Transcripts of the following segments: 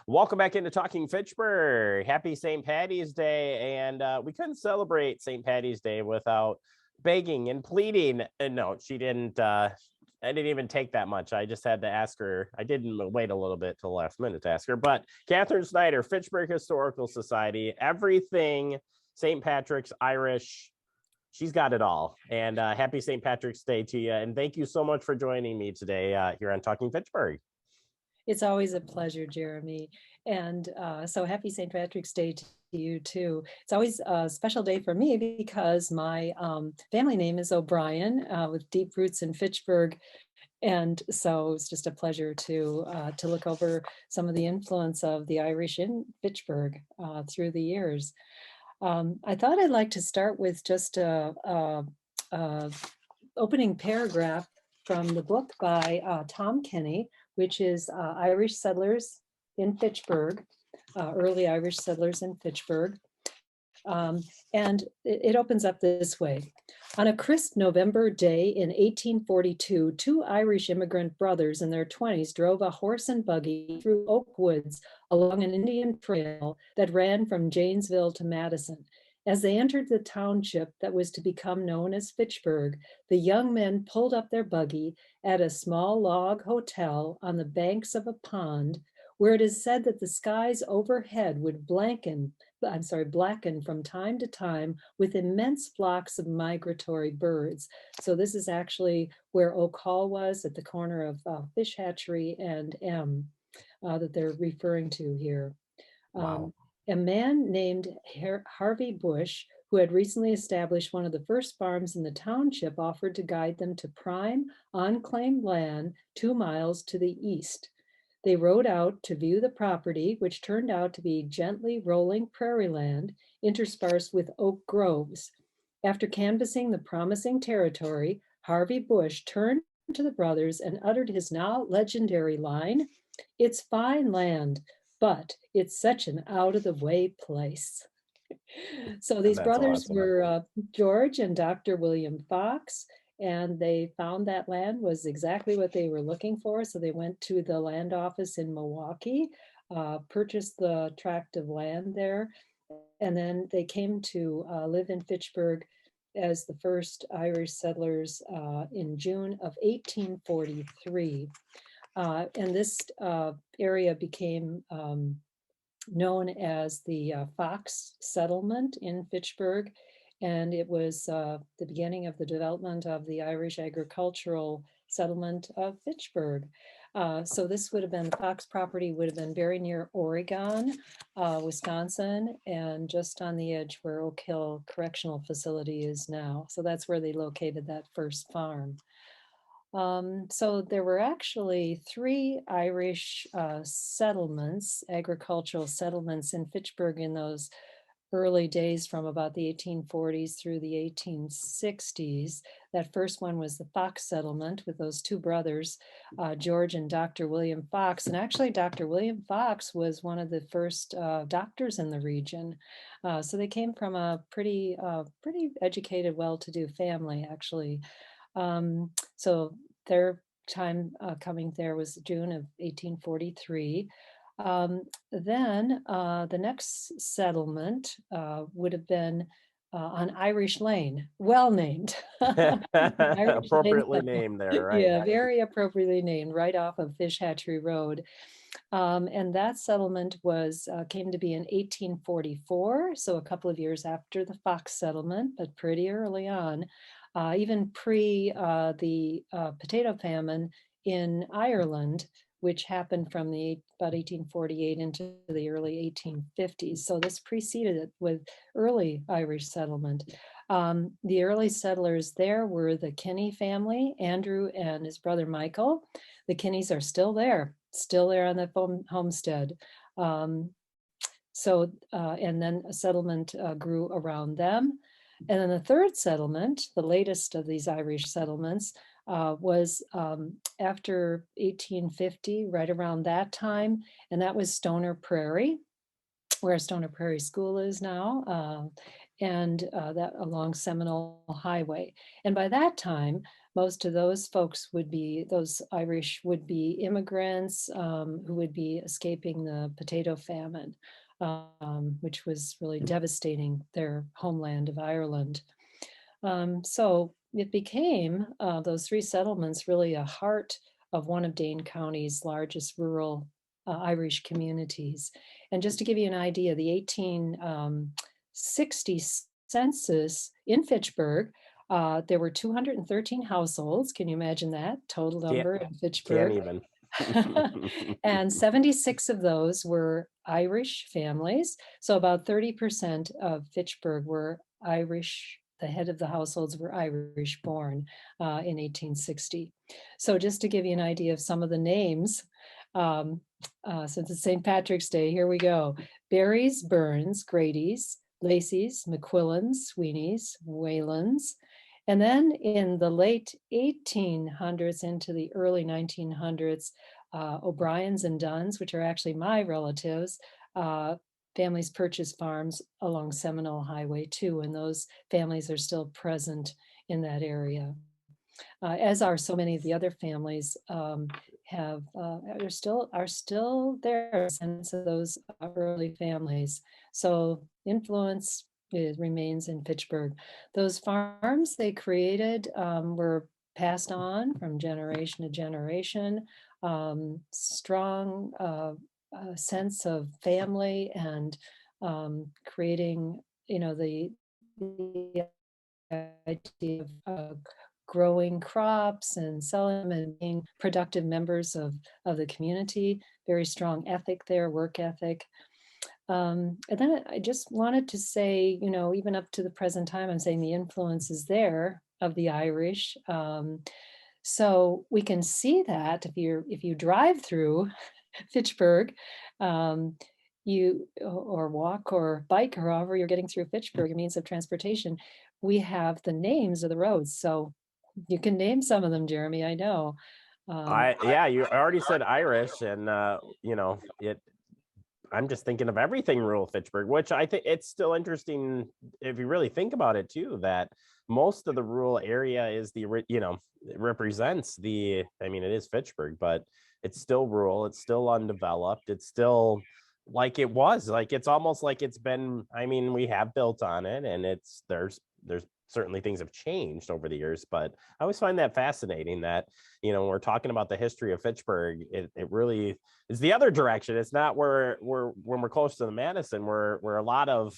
Welcome back into Talking Fitchburg. Happy St. Patty's Day. And we couldn't celebrate St. Patty's Day without begging and pleading. And no, she didn't. I didn't even take that much. I just had to ask her. I didn't wait a little bit till the last minute to ask her. But Catherine Snyder, Fitchburg Historical Society, everything St. Patrick's Irish. She's got it all. And happy St. Patrick's Day to you. And thank you so much for joining me today here on Talking Fitchburg. It's always a pleasure, Jeremy. And so happy St. Patrick's Day to you too. It's always a special day for me because my family name is O'Brien with deep roots in Fitchburg. And so it's just a pleasure to look over some of the influence of the Irish in Fitchburg through the years. I thought I'd like to start with just a opening paragraph from the book by Tom Kenny, which is Irish Settlers in Fitchburg, early Irish settlers in Fitchburg. And it opens up this way. On a crisp November day in 1842, two Irish immigrant brothers in their 20s drove a horse and buggy through Oak Woods along an Indian trail that ran from Janesville to Madison. As they entered the township that was to become known as Fitchburg, the young men pulled up their buggy at a small log hotel on the banks of a pond where it is said that the skies overhead would blacken from time to time with immense flocks of migratory birds. So this is actually where Oak Hall was, at the corner of Fish Hatchery and M that they're referring to here. Wow. A man named Harvey Bush, who had recently established one of the first farms in the township, offered to guide them to prime, unclaimed land 2 miles to the east. They rode out to view the property, which turned out to be gently rolling prairie land interspersed with oak groves. After canvassing the promising territory, Harvey Bush turned to the brothers and uttered his now legendary line, "It's fine land, but it's such an out-of-the-way place." So these That's brothers awesome. were George and Dr. William Fox, and they found that land was exactly what they were looking for. So they went to the land office in Milwaukee, purchased the tract of land there, and then they came to live in Fitchburg as the first Irish settlers in June of 1843. And this area became known as the Fox Settlement in Fitchburg. And it was the beginning of the development of the Irish agricultural settlement of Fitchburg. So this would have been, the Fox property would have been very near Oregon, Wisconsin, and just on the edge where Oak Hill Correctional Facility is now. So that's where they located that first farm. So there were actually 3 Irish settlements, agricultural settlements in Fitchburg in those early days from about the 1840s through the 1860s. That first one was the Fox settlement with those 2 brothers, George and Dr. William Fox. And actually, Dr. William Fox was one of the first doctors in the region. So they came from a pretty educated, well-to-do family, actually. So their time coming there was June of 1843. Then the next settlement would have been on Irish Lane, well named. Irish Lane Appropriately settlement. named there, right? Yeah, very appropriately named, right off of Fish Hatchery Road. And that settlement was came to be in 1844, so a couple of years after the Fox settlement, but pretty early on, even pre the potato famine in Ireland, which happened from about 1848 into the early 1850s. So this preceded it with early Irish settlement. The early settlers there were the Kinney family, Andrew and his brother Michael. The Kinneys are still there on the homestead. And then a settlement grew around them. And then the third settlement, the latest of these Irish settlements, was after 1850, right around that time, and that was Stoner Prairie, where Stoner Prairie School is now, and that along Seminole Highway. And by that time, most of those folks would be, those Irish would be immigrants who would be escaping the potato famine, which was really devastating their homeland of Ireland. So it became, those three settlements, really a heart of one of Dane County's largest rural Irish communities. And just to give you an idea, the 1860 census in Fitchburg, there were 213 households. Can you imagine that total Can't number in can't Fitchburg? even. And 76 of those were Irish families. So about 30% of Fitchburg were Irish. The head of the households were Irish born in 1860. So just to give you an idea of some of the names, um, since it's St. Patrick's Day, here we go. Berries, Burns, Grady's, Lacey's, McQuillan's, Sweeney's, Whalen's. And then in the late 1800s into the early 1900s, O'Brien's and Dunn's, which are actually my relatives, families purchased farms along Seminole Highway too, and those families are still present in that area. As are so many of the other families are still there, sense of those early families. So influence remains in Fitchburg. Those farms they created were passed on from generation to generation. Strong sense of family and creating, the idea of growing crops and selling them and being productive members of the community. Very strong ethic there, work ethic. And then I just wanted to say, even up to the present time, I'm saying the influence is there of the Irish. So we can see that if you drive through Fitchburg, you or walk or bike or however you're getting through Fitchburg, a means of transportation, we have the names of the roads. So you can name some of them, Jeremy, I know. Yeah, you already said Irish, and it. I'm just thinking of everything rural Fitchburg, which I think it's still interesting if you really think about it too, that most of the rural area is it represents I mean, it is Fitchburg, but it's still rural, it's still undeveloped, it's still like it was, like it's almost like it's been, I mean, we have built on it and there's certainly things have changed over the years, but I always find that fascinating that, when we're talking about the history of Fitchburg, it really is the other direction. It's not where when we're close to the Madison, where a lot of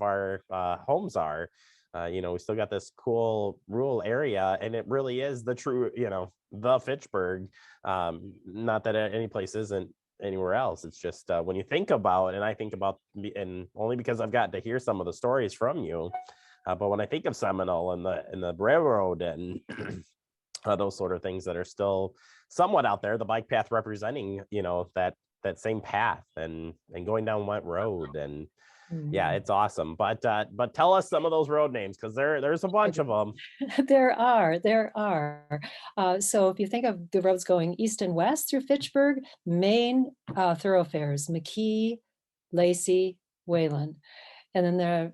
our homes are. We still got this cool rural area, and it really is the true, the Fitchburg. Not that any place isn't anywhere else. It's just when you think about, and I think about, and only because I've gotten to hear some of the stories from you. But when I think of Seminole and the railroad and those sort of things that are still somewhat out there, the bike path representing, that same path and going down Went Road, and yeah, it's awesome. But tell us some of those road names, because there's a bunch of them. There are. So if you think of the roads going east and west through Fitchburg, main thoroughfares, McKee, Lacey, Whalen. And then there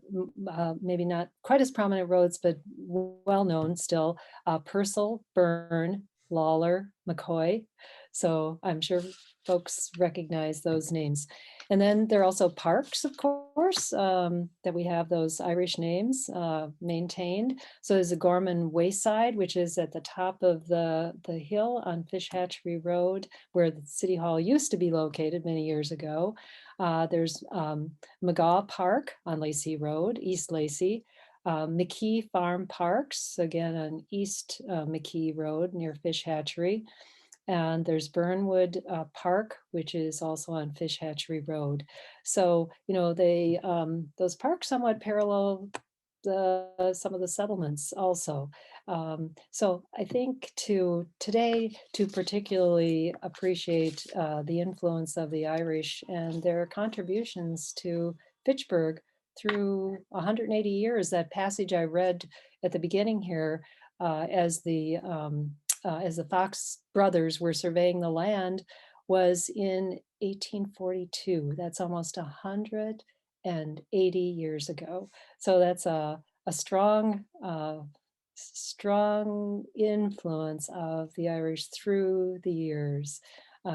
are maybe not quite as prominent roads, but well-known still, Purcell, Byrne, Lawler, McCoy. So I'm sure folks recognize those names. And then there are also parks, of course, that we have those Irish names maintained. So there's a Gorman Wayside, which is at the top of the hill on Fish Hatchery Road, where the City Hall used to be located many years ago. There's McGaw Park on Lacey Road, East Lacey. McKee Farm Parks, again on East McKee Road near Fish Hatchery. And there's Burnwood Park, which is also on Fish Hatchery Road. So, they those parks somewhat parallel some of the settlements also. So I think today to particularly appreciate the influence of the Irish and their contributions to Fitchburg through 180 years. That passage I read at the beginning here, as the Fox brothers were surveying the land, was in 1842. That's almost 180 years ago. So that's a strong strong influence of the Irish through the years,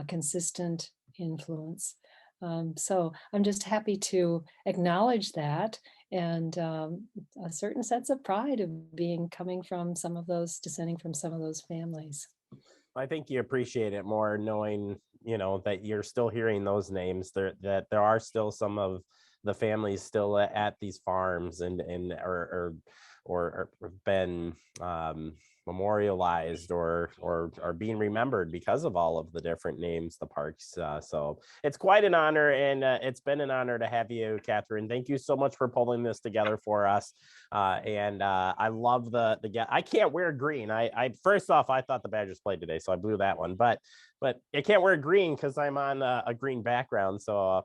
consistent influence. So I'm just happy to acknowledge that and a certain sense of pride of being coming from some of those, descending from some of those families. I think you appreciate it more knowing, that you're still hearing those names there, that there are still some of the families still at these farms and or been memorialized or are being remembered because of all of the different names, the parks. So it's quite an honor, and it's been an honor to have you, Catherine. Thank you so much for pulling this together for us. And I love the I can't wear green. I first off, I thought the Badgers played today, so I blew that one. But I can't wear green because I'm on a green background. So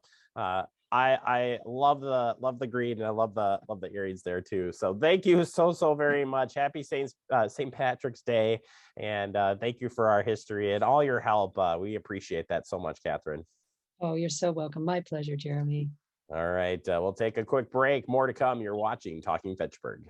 I love the green, and I love the earrings there too. So thank you so very much. Happy St. Patrick's Day, and thank you for our history and all your help. We appreciate that so much, Catherine. Oh, you're so welcome. My pleasure, Jeremy. All right, we'll take a quick break. More to come. You're watching Talking Fitchburg.